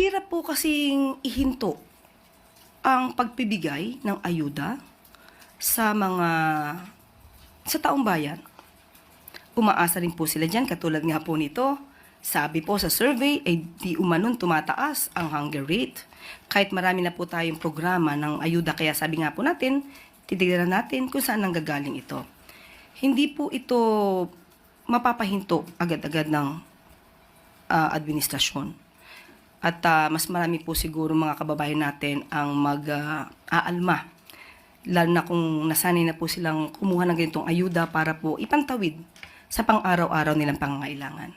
Mahirap po kasing ihinto ang pagpibigay ng ayuda sa taong bayan. Umaasa rin po sila dyan, katulad nga po nito. Sabi po sa survey, ay di umanon tumataas ang hunger rate. Kahit marami na po tayong programa ng ayuda, kaya sabi nga po natin, titignan natin kung saan nanggagaling ito. Hindi po ito mapapahinto agad-agad ng administrasyon. At mas marami po siguro mga kababayan natin ang mag-aalma. Lalo na kung nasanay na po silang kumuha ng ganitong ayuda para po ipantawid sa pang-araw-araw nilang pangangailangan.